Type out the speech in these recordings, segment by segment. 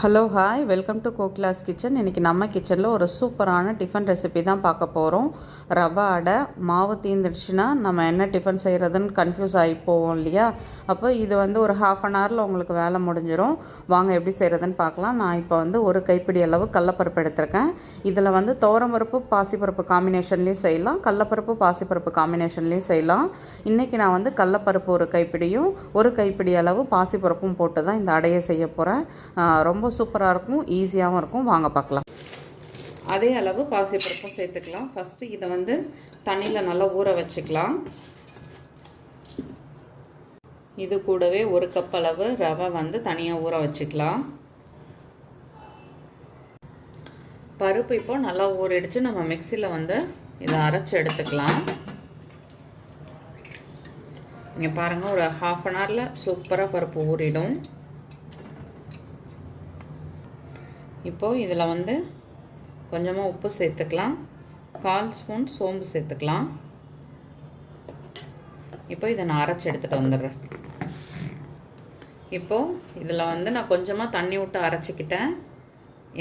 Hello hi welcome to Kokila's kitchen. இன்றைக்கி நம்ம கிச்சனில் ஒரு சூப்பரான டிஃபன் ரெசிபி தான் பார்க்க போகிறோம். ரவை அடை. மாவு தீர்ந்துடுச்சுன்னா நம்ம என்ன டிஃபன் செய்கிறதுன்னு கன்ஃபியூஸ் ஆகி போவோம் இல்லையா? அப்போ இது ஒரு ஹாஃப் அன் ஹவரில் உங்களுக்கு வேலை முடிஞ்சிடும். வாங்க எப்படி செய்கிறதுன்னு பார்க்கலாம். நான் இப்போ ஒரு கைப்பிடி அளவு கடலப்பருப்பு எடுத்திருக்கேன். இதில் துவரம்பருப்பு பாசிப்பருப்பு காம்பினேஷன்லேயும் செய்யலாம், கடலப்பருப்பு பாசிப்பருப்பு காம்பினேஷன்லேயும் செய்யலாம். இன்றைக்கி நான் கடலப்பருப்பு ஒரு கைப்பிடியும் ஒரு கைப்பிடி அளவு பாசிப்பருப்பும் போட்டு தான் இந்த அடையை செய்ய போகிறேன். ரொம்ப சூப்பராக இருக்கும், ஈஸியாகவும் இருக்கும். வாங்க பார்க்கலாம். அதே அளவு பாசிப்பருப்பும் சேர்த்துக்கலாம். ஃபஸ்ட்டு இதை தண்ணியில் நல்லா ஊற வச்சுக்கலாம். இது கூடவே ஒரு கப் அளவு ரவை தனியாக ஊற வச்சுக்கலாம். பருப்பு இப்போ நல்லா ஊறிடுச்சு. நம்ம மிக்சியில் இதை அரைச்சி எடுத்துக்கலாம். இங்கே பாருங்கள், ஒரு ஹாஃப் அன் ஹவரில் சூப்பராக பருப்பு ஊறிடும். இப்போது இதில் கொஞ்சமாக உப்பு சேர்த்துக்கலாம், 1/4 ஸ்பூன் சோம்பு சேர்த்துக்கலாம். இப்போ இதை நான் அரைச்சி எடுத்துகிட்டு வந்துடுறேன். இப்போது இதில் நான் கொஞ்சமாக தண்ணி விட்டு அரைச்சிக்கிட்டேன்.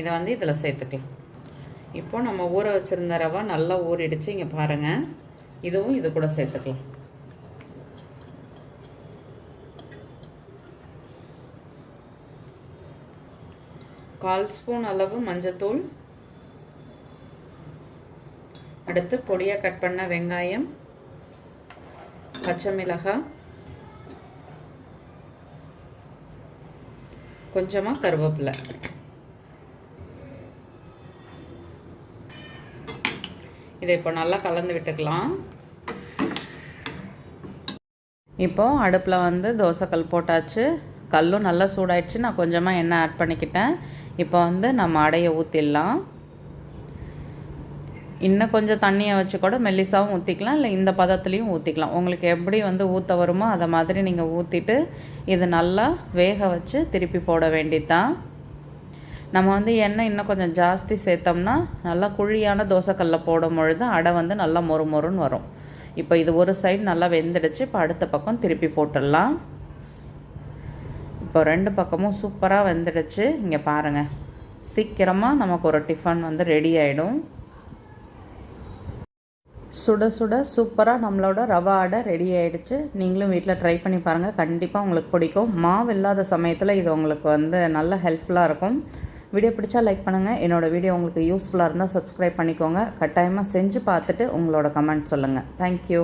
இதை இதில் சேர்த்துக்கலாம். இப்போது நம்ம ஊற வச்சுருந்த ரவை நல்லா ஊறிடுச்சு. இங்கே பாருங்கள், இதுவும் இது கூட சேர்த்துக்கலாம். கால் ஸ்பூன் அளவு மஞ்சத்தூள், அடுத்து பொடியாக கட் பண்ண வெங்காயம், பச்சை மிளகாய், கொஞ்சமாக கருவேப்பிலை. இதை இப்போ நல்லா கலந்து விட்டுக்கலாம். இப்போது அடுப்பில் தோசைக்கல் போட்டாச்சு. கல்லும் நல்லா சூடாயிடுச்சு. நான் கொஞ்சமாக எண்ணெய் ஆட் பண்ணிக்கிட்டேன். இப்போ நம்ம அடையை ஊற்றிடலாம். இன்னும் கொஞ்சம் தண்ணியை வச்சு கூட மெல்லிசாவும் ஊற்றிக்கலாம், இல்லை இந்த பதத்துலேயும் ஊற்றிக்கலாம். உங்களுக்கு எப்படி ஊற்ற வருமோ அதை மாதிரி நீங்கள் ஊற்றிட்டு இது நல்லா வேக வச்சு திருப்பி போட வேண்டியதுதான். நம்ம எண்ணெய் இன்னும் கொஞ்சம் ஜாஸ்தி சேர்த்தோம்னா நல்லா குழியான தோசைக்கல்ல போடும் பொழுது அடை நல்லா மொறு மொறுன்னு வரும். இப்போ இது ஒரு சைடு நல்லா வெந்துடுச்சு. இப்போ அடுத்த பக்கம் திருப்பி போட்டுடலாம். இப்போ 2 பக்கமும் சூப்பராக வெந்துடுச்சு. இங்கே பாருங்கள், சீக்கிரமாக நமக்கு ஒரு டிஃபன் ரெடி ஆகிடும். சுட சுட சூப்பராக நம்மளோட ரவா அடை ரெடி ஆகிடுச்சு. நீங்களும் வீட்டில் ட்ரை பண்ணி பாருங்கள், கண்டிப்பாக உங்களுக்கு பிடிக்கும். மாவு இல்லாத சமயத்தில் இது உங்களுக்கு நல்ல ஹெல்ப்ஃபுல்லாக இருக்கும். வீடியோ பிடிச்சா லைக் பண்ணுங்கள். என்னோடய வீடியோ உங்களுக்கு யூஸ்ஃபுல்லாக இருந்தால் சப்ஸ்கிரைப் பண்ணிக்கோங்க. கட்டாயமாக செஞ்சு பார்த்துட்டு உங்களோட கமெண்ட் சொல்லுங்கள். தேங்க்யூ.